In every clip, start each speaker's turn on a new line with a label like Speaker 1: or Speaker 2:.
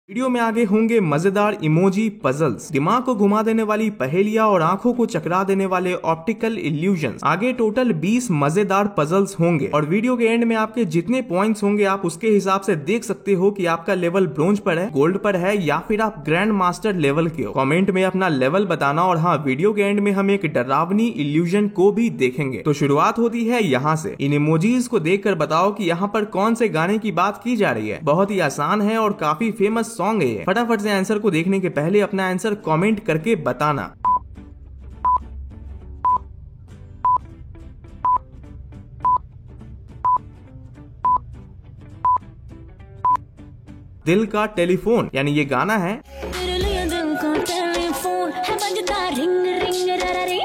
Speaker 1: Video में आगे होंगे मजेदार इमोजी पजल्स, दिमाग को घुमा देने वाली पहेलियां और आंखों को चकरा देने वाले ऑप्टिकल इल्यूजन्स। आगे टोटल 20 मजेदार पजल्स होंगे और वीडियो के एंड में आपके जितने पॉइंट्स होंगे आप उसके हिसाब से देख सकते हो कि आपका लेवल ब्रोंज पर है, गोल्ड पर है या फिर आप ग्रैंड मास्टर लेवल के हो। कमेंट में अपना लेवल बताना और हाँ, वीडियो के एंड में हम एक डरावनी इल्यूजन को भी देखेंगे। तो शुरुआत होती है यहाँ से। इन इमोजीज को देखकर बताओ कि यहाँ पर कौन से गाने की बात की जा रही है। बहुत ही आसान है और काफी फेमस सॉन्ग है ये। फटाफट से आंसर को देखने के पहले अपना आंसर कमेंट करके बताना। दिल का टेलीफोन यानी ये गाना है।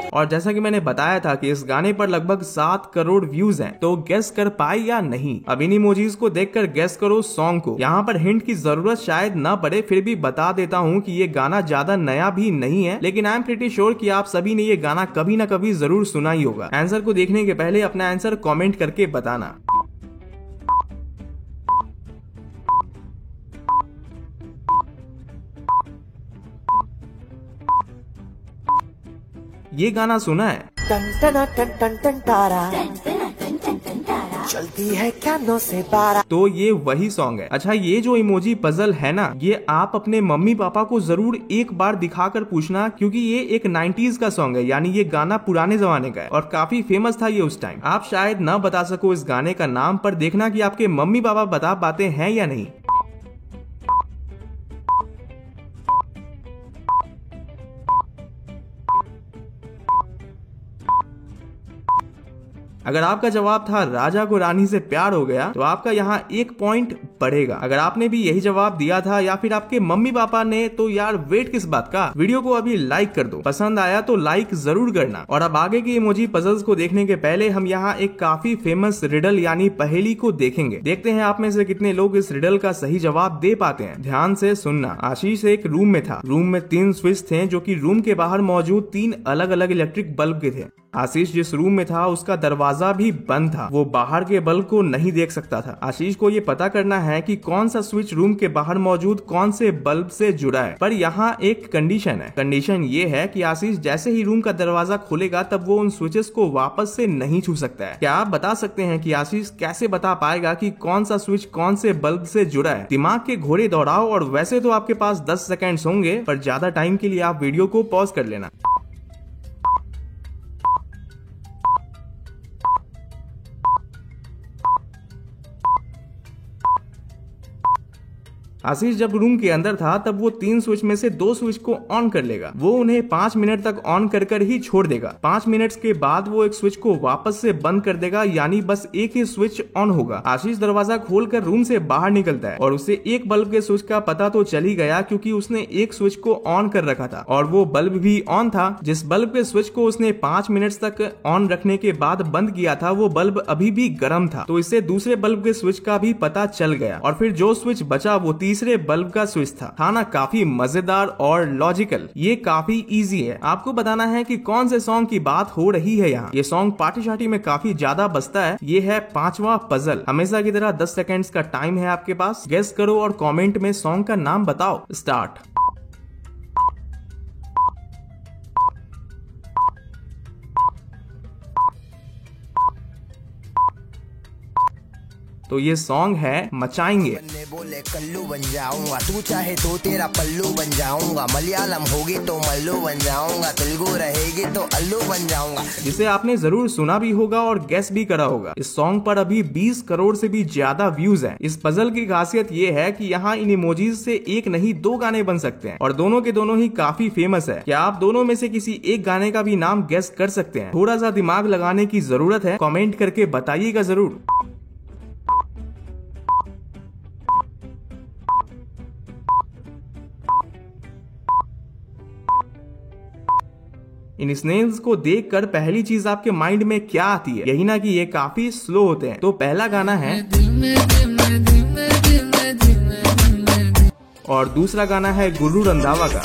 Speaker 1: और जैसा कि मैंने बताया था कि इस गाने पर लगभग 7 करोड़ व्यूज हैं, तो गेस कर पाए या नहीं। अब इन इमोजीज को देखकर गेस करो सॉन्ग को। यहाँ पर हिंट की जरूरत शायद ना पड़े, फिर भी बता देता हूँ कि ये गाना ज्यादा नया भी नहीं है, लेकिन आई एम प्रीटी श्योर कि आप सभी ने ये गाना कभी ना कभी जरूर सुना ही होगा। आंसर को देखने के पहले अपना आंसर कॉमेंट करके बताना। ये गाना सुना है?
Speaker 2: टन टना टन टन टन तारा चलती है कानों से पारा।
Speaker 1: तो ये वही सॉन्ग है। अच्छा, ये जो इमोजी पजल है ना, ये आप अपने मम्मी पापा को जरूर एक बार दिखाकर पूछना, क्योंकि ये एक 90s का सॉन्ग है, यानी ये गाना पुराने जमाने का है और काफी फेमस था ये उस टाइम। आप शायद न बता सको इस गाने का नाम, पर देखना कि आपके मम्मी पापा बता पाते हैं या नहीं। अगर आपका जवाब था राजा को रानी से प्यार हो गया, तो आपका यहाँ 1 पॉइंट बढ़ेगा। अगर आपने भी यही जवाब दिया था या फिर आपके मम्मी पापा ने, तो यार वेट किस बात का, वीडियो को अभी लाइक कर दो। पसंद आया तो लाइक जरूर करना। और अब आगे की इमोजी पजल्स को देखने के पहले हम यहाँ एक काफी फेमस रिडल यानी पहेली को देखेंगे। देखते हैं आप में से कितने लोग इस रिडल का सही जवाब दे पाते हैं। ध्यान से सुनना। आशीष एक रूम में था। रूम में 3 स्विच थे जो कि रूम के बाहर मौजूद 3 अलग अलग इलेक्ट्रिक बल्ब के थे। आशीष जिस रूम में था उसका दरवाजा भी बंद था, वो बाहर के बल्ब को नहीं देख सकता था। आशीष को ये पता करना है कि कौन सा स्विच रूम के बाहर मौजूद कौन से बल्ब से जुड़ा है। पर यहाँ एक कंडीशन है। कंडीशन ये है कि आशीष जैसे ही रूम का दरवाजा खोलेगा तब वो उन स्विचेस को वापस से नहीं छू सकता है। क्या आप बता सकते हैं कि आशीष कैसे बता पाएगा कि कौन सा स्विच कौन से बल्ब से जुड़ा है? दिमाग के घोड़े दौड़ाओ। और वैसे तो आपके पास 10 सेकेंड्स होंगे, पर ज्यादा टाइम के लिए आप वीडियो को पॉज कर लेना। आशीष जब रूम के अंदर था तब वो 3 स्विच में से 2 स्विच को ऑन कर लेगा। वो उन्हें 5 मिनट तक ऑन कर ही छोड़ देगा। 5 मिनट के बाद वो एक स्विच को वापस से बंद कर देगा, यानी बस एक ही स्विच ऑन होगा। आशीष दरवाजा खोलकर रूम से बाहर निकलता है और उसे एक बल्ब के स्विच का पता तो चल ही गया, क्योंकि उसने एक स्विच को ऑन कर रखा था और वो बल्ब भी ऑन था। जिस बल्ब के स्विच को उसने 5 मिनट तक ऑन रखने के बाद बंद किया था, वो बल्ब अभी भी गर्म था, तो इससे दूसरे बल्ब के स्विच का भी पता चल गया। और फिर जो स्विच बचा वो तीसरे बल्ब का स्विच था ना? काफी मजेदार और लॉजिकल। ये काफी इजी है। आपको बताना है कि कौन से सॉन्ग की बात हो रही है यहाँ। ये सॉन्ग पार्टी शार्टी में काफी ज्यादा बजता है। ये है 5वां पजल। हमेशा की तरह 10 सेकेंड्स का टाइम है आपके पास। गेस करो और कमेंट में सॉन्ग का नाम बताओ। स्टार्ट। तो ये सॉन्ग है मचाएंगे।
Speaker 2: बोले कल्लू बन जाऊंगा, तू चाहे तो तेरा पल्लू बन जाऊंगा, मलयालम होगी तो मल्लू बन जाऊंगा, तेलुगु रहेगी तो अल्लू बन जाऊंगा।
Speaker 1: जिसे आपने जरूर सुना भी होगा और गेस भी करा होगा। इस सॉन्ग पर अभी 20 करोड़ से भी ज्यादा व्यूज हैं। इस पजल की खासियत ये है कि यहाँ इन इमोजीज से एक नहीं 2 गाने बन सकते हैं और दोनों के दोनों ही काफी फेमस है। क्या आप दोनों में से किसी एक गाने का भी नाम गेस कर सकते हैं? थोड़ा सा दिमाग लगाने की जरूरत है। कमेंट करके बताइएगा जरूर। इन स्नेल्स को देखकर पहली चीज आपके माइंड में क्या आती है? यही ना कि ये काफी स्लो होते हैं। तो पहला गाना है और दूसरा गाना है गुरु रंधावा का।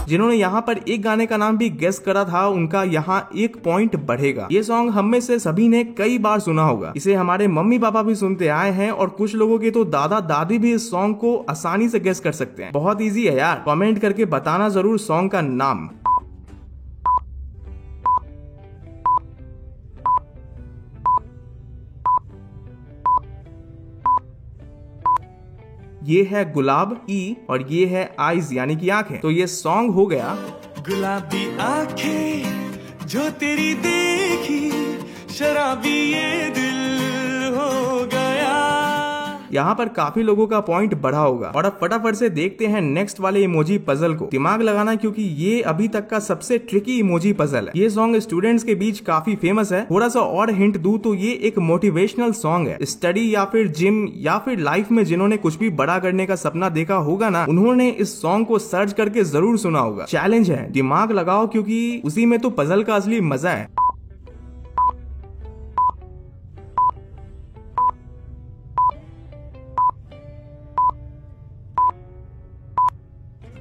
Speaker 1: जिन्होंने यहाँ पर एक गाने का नाम भी गेस करा था उनका यहाँ 1 पॉइंट बढ़ेगा। ये सॉन्ग हम में से सभी ने कई बार सुना होगा। इसे हमारे मम्मी पापा भी सुनते आए हैं और कुछ लोगों के तो दादा दादी भी इस सॉन्ग को आसानी से गेस कर सकते हैं। बहुत इजी है यार, कमेंट करके बताना जरूर सॉन्ग का नाम। ये है गुलाब ई और ये है आईज यानी कि आंखें। तो ये सॉन्ग हो गया
Speaker 3: गुलाबी आंखें जो तेरी देखी, शराबी ये दिल हो गया।
Speaker 1: यहाँ पर काफी लोगों का पॉइंट बढ़ा होगा। और अब फटाफट से देखते हैं नेक्स्ट वाले इमोजी पजल को। दिमाग लगाना क्योंकि ये अभी तक का सबसे ट्रिकी इमोजी पजल है। ये सॉन्ग स्टूडेंट्स के बीच काफी फेमस है। थोड़ा सा और हिंट दूं तो ये एक मोटिवेशनल सॉन्ग है। स्टडी या फिर जिम या फिर लाइफ में जिन्होंने कुछ भी बड़ा करने का सपना देखा होगा ना, उन्होंने इस सॉन्ग को सर्च करके जरूर सुना होगा। चैलेंज है, दिमाग लगाओ क्योंकि उसी में तो पजल का असली मजा है।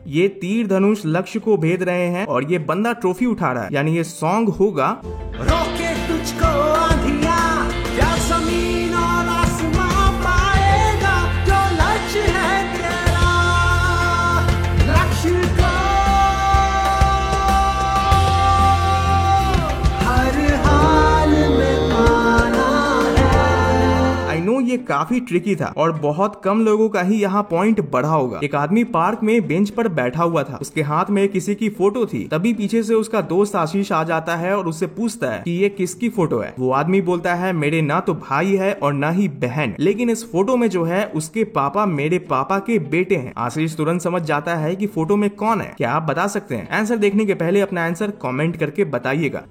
Speaker 1: ये तीर धनुष लक्ष्य को भेद रहे हैं और ये बंदा ट्रॉफी उठा रहा है, यानी ये सॉन्ग होगा
Speaker 3: रोके तुझको आंधिया, क्या जमीन और आसमां पाएगा, जो लक्ष्य है तेरा, लक्ष्य को हर हाल में पाना है।
Speaker 1: आई नो ये काफी ट्रिकी था और बहुत कम लोगों का ही यहाँ पॉइंट बढ़ा होगा। एक आदमी पार्क में बेंच पर बैठा हुआ था, उसके हाथ में किसी की फोटो थी। तभी पीछे से उसका दोस्त आशीष आ जाता है और उससे पूछता है कि ये किसकी फोटो है। वो आदमी बोलता है मेरे ना तो भाई है और ना ही बहन, लेकिन इस फोटो में जो है उसके पापा मेरे पापा के बेटे हैं। आशीष तुरंत समझ जाता है कि फोटो में कौन है। क्या आप बता सकते हैं? आंसर देखने के पहले अपना आंसर कॉमेंट करके बताइएगा।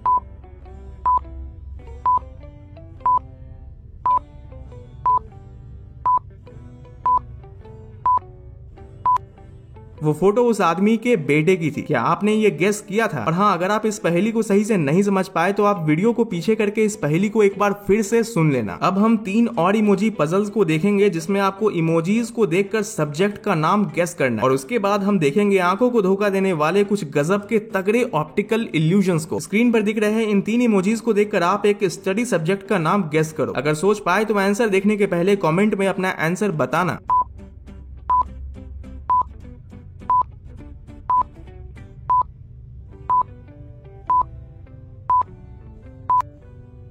Speaker 1: वो फोटो उस आदमी के बेटे की थी। क्या आपने ये गेस किया था? और हाँ, अगर आप इस पहेली को सही से नहीं समझ पाए तो आप वीडियो को पीछे करके इस पहेली को एक बार फिर से सुन लेना। अब हम 3 और इमोजी पजल्स को देखेंगे जिसमें आपको इमोजीज को देखकर सब्जेक्ट का नाम गेस करना है और उसके बाद हम देखेंगे आंखों को धोखा देने वाले कुछ गजब के तगड़े ऑप्टिकल इल्यूजन्स को। स्क्रीन पर दिख रहे हैं इन 3 इमोजीज को देखकर आप एक स्टडी सब्जेक्ट का नाम गेस करो। अगर सोच पाए तो आंसर देखने के पहले कॉमेंट में अपना आंसर बताना।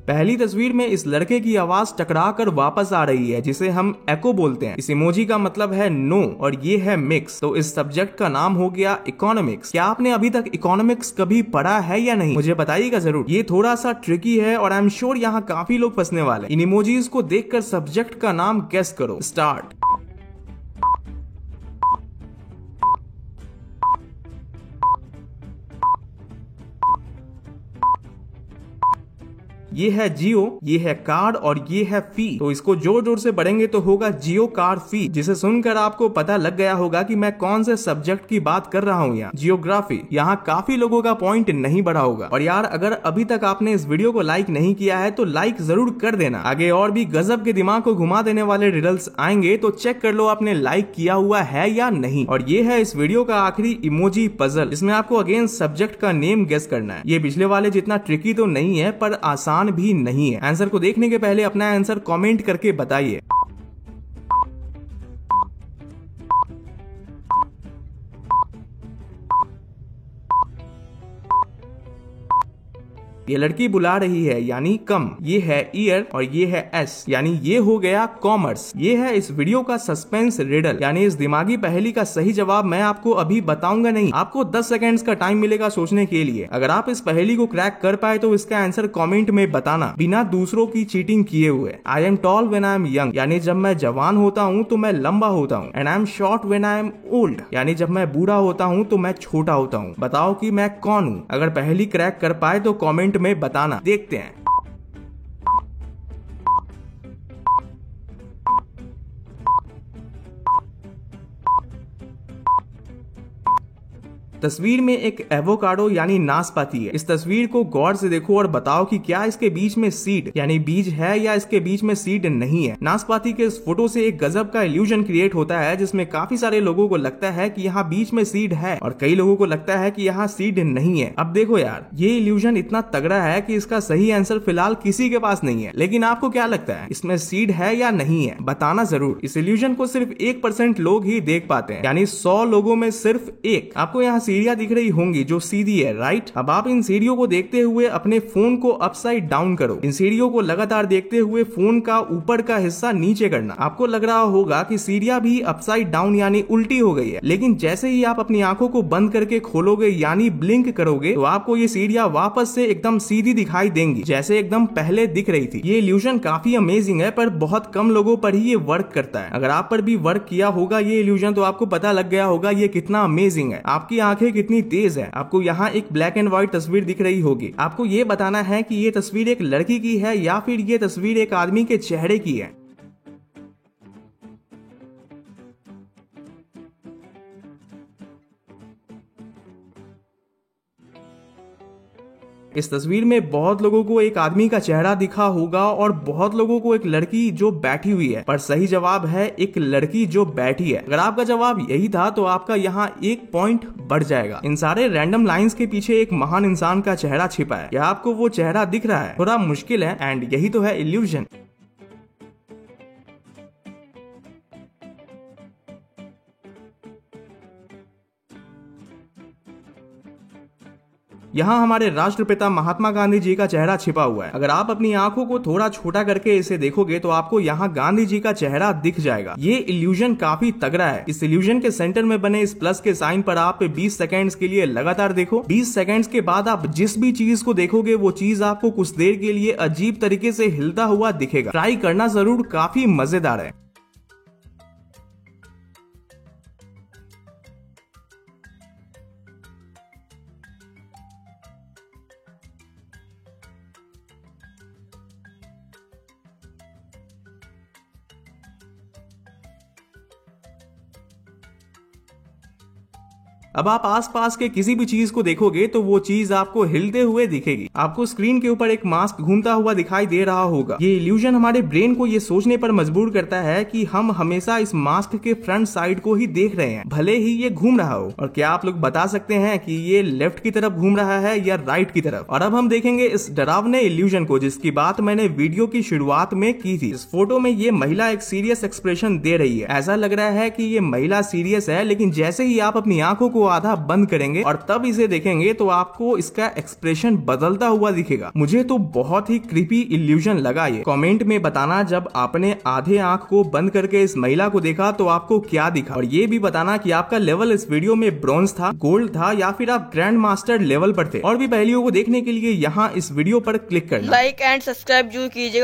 Speaker 1: पहली तस्वीर में इस लड़के की आवाज टकरा कर वापस आ रही है जिसे हम एको बोलते हैं। इस इमोजी का मतलब है नो और ये है मिक्स। तो इस सब्जेक्ट का नाम हो गया इकोनॉमिक्स। क्या आपने अभी तक इकोनॉमिक्स कभी पढ़ा है या नहीं? मुझे बताइएगा जरूर। ये थोड़ा सा ट्रिकी है और आई एम श्योर यहाँ काफी लोग फंसने वाले। इन इमोजीज को देखकर सब्जेक्ट का नाम गेस करो। स्टार्ट। ये है जियो, ये है कार और ये है फी। तो इसको जोर जोर से पढ़ेंगे तो होगा जियो कार फी, जिसे सुनकर आपको पता लग गया होगा कि मैं कौन से सब्जेक्ट की बात कर रहा हूँ। यहाँ जियोग्राफी। यहाँ काफी लोगों का पॉइंट नहीं बढ़ा होगा। और यार अगर अभी तक आपने इस वीडियो को लाइक नहीं किया है तो लाइक जरूर कर देना। आगे और भी गजब के दिमाग को घुमा देने वाले रिडल्स आएंगे तो चेक कर लो आपने लाइक किया हुआ है या नहीं। और ये है इस वीडियो का आखिरी इमोजी पजल, इसमें आपको अगेन सब्जेक्ट का नेम गेस करना है। ये पिछले वाले जितना ट्रिकी तो नहीं है पर आसान भी नहीं है। आंसर को देखने के पहले अपना आंसर कमेंट करके बताइए। ये लड़की बुला रही है यानी कम। ये है ईयर और ये है एस यानी ये हो गया कॉमर्स। ये है इस वीडियो का सस्पेंस रिडल यानी इस दिमागी पहेली का सही जवाब मैं आपको अभी बताऊंगा नहीं। आपको 10 सेकंड्स का टाइम मिलेगा सोचने के लिए। अगर आप इस पहेली को क्रैक कर पाए तो इसका आंसर कमेंट में बताना बिना दूसरों की चीटिंग किए हुए। I am tall when I am young यानी जब मैं जवान होता हूँ तो मैं लंबा होता हूँ। And I am short when I am old यानी जब मैं बूढ़ा होता हूँ तो मैं छोटा होता हूँ। बताओ कि मैं कौन हूँ? अगर पहेली क्रैक कर पाए तो कमेंट में बताना। देखते हैं। तस्वीर में एक एवोकाडो यानी नाशपाती है। इस तस्वीर को गौर से देखो और बताओ कि क्या इसके बीच में सीड यानी बीज है या इसके बीच में सीड नहीं है। नाशपाती के इस फोटो से एक गजब का इल्यूजन क्रिएट होता है, जिसमें काफी सारे लोगों को लगता है कि यहाँ बीच में सीड है और कई लोगों को लगता है कि यहाँ सीड नहीं है। अब देखो यार, ये इल्यूजन इतना तगड़ा है कि इसका सही आंसर फिलहाल किसी के पास नहीं है। लेकिन आपको क्या लगता है, इसमें सीड है या नहीं है? बताना जरूर। इस इल्यूजन को सिर्फ 1% लोग ही देख पाते हैं, यानी 100 लोगों में सिर्फ 1। आपको यहाँ सीढ़ियां दिख रही होंगी जो सीधी है, राइट? अब आप इन सीढ़ियों को देखते हुए अपने फोन को अपसाइड डाउन करो। इन सीढ़ियों को लगातार देखते हुए फोन का ऊपर का हिस्सा नीचे करना। आपको लग रहा होगा कि सीढ़ियां भी अपसाइड डाउन यानी उल्टी हो गई है, लेकिन जैसे ही आप अपनी आंखों को बंद करके खोलोगे यानी ब्लिंक करोगे तो आपको ये सीढ़ियां वापस से एकदम सीधी दिखाई देंगी, जैसे एकदम पहले दिख रही थी। ये इल्यूजन काफी अमेजिंग है, पर बहुत कम लोगों पर ही ये वर्क करता है। अगर आप पर भी वर्क किया होगा ये इल्यूजन तो आपको पता लग गया होगा ये कितना अमेजिंग है। आपकी आंखें कितनी तेज है। आपको यहाँ एक ब्लैक एंड व्हाइट तस्वीर दिख रही होगी। आपको ये बताना है कि ये तस्वीर एक लड़की की है या फिर ये तस्वीर एक आदमी के चेहरे की है। इस तस्वीर में बहुत लोगों को एक आदमी का चेहरा दिखा होगा और बहुत लोगों को एक लड़की जो बैठी हुई है, पर सही जवाब है एक लड़की जो बैठी है। अगर आपका जवाब यही था तो आपका यहाँ 1 पॉइंट बढ़ जाएगा। इन सारे रैंडम लाइंस के पीछे एक महान इंसान का चेहरा छिपा है। क्या आपको वो चेहरा दिख रहा है? थोड़ा मुश्किल है एंड यही तो है इल्यूजन। यहाँ हमारे राष्ट्रपिता महात्मा गांधी जी का चेहरा छिपा हुआ है। अगर आप अपनी आंखों को थोड़ा छोटा करके इसे देखोगे तो आपको यहाँ गांधी जी का चेहरा दिख जाएगा। ये इल्यूजन काफी तगड़ा है। इस इल्यूजन के सेंटर में बने इस प्लस के साइन पर आप 20 सेकंड्स के लिए लगातार देखो। 20 सेकंड्स के बाद आप जिस भी चीज को देखोगे वो चीज आपको कुछ देर के लिए अजीब तरीके से हिलता हुआ दिखेगा। ट्राई करना जरूर, काफी मजेदार है। अब आप आसपास के किसी भी चीज को देखोगे तो वो चीज आपको हिलते हुए दिखेगी। आपको स्क्रीन के ऊपर एक मास्क घूमता हुआ दिखाई दे रहा होगा। ये इल्यूजन हमारे ब्रेन को ये सोचने पर मजबूर करता है कि हम हमेशा इस मास्क के फ्रंट साइड को ही देख रहे हैं, भले ही ये घूम रहा हो। और क्या आप लोग बता सकते हैं कि ये लेफ्ट की तरफ घूम रहा है या राइट की तरफ? और अब हम देखेंगे इस डरावने इल्यूजन को जिसकी बात मैंने वीडियो की शुरुआत में की थी। इस फोटो में ये महिला एक सीरियस एक्सप्रेशन दे रही है। ऐसा लग रहा है कि ये महिला सीरियस है, लेकिन जैसे ही आप अपनी आंखों को आधा बंद करेंगे और तब इसे देखेंगे तो आपको इसका एक्सप्रेशन बदलता हुआ दिखेगा। मुझे तो बहुत ही क्रीपी इल्यूजन लगा ये। कमेंट में बताना जब आपने आधे आंख को बंद करके इस महिला को देखा तो आपको क्या दिखा, और ये भी बताना कि आपका लेवल इस वीडियो में ब्रॉन्ज था, गोल्ड था या फिर आप ग्रैंड मास्टर लेवल पर थे। और भी पहेलियों को देखने के लिए यहाँ इस वीडियो पर क्लिक करना।
Speaker 4: लाइक एंड सब्सक्राइब जरूर कीजिएगा।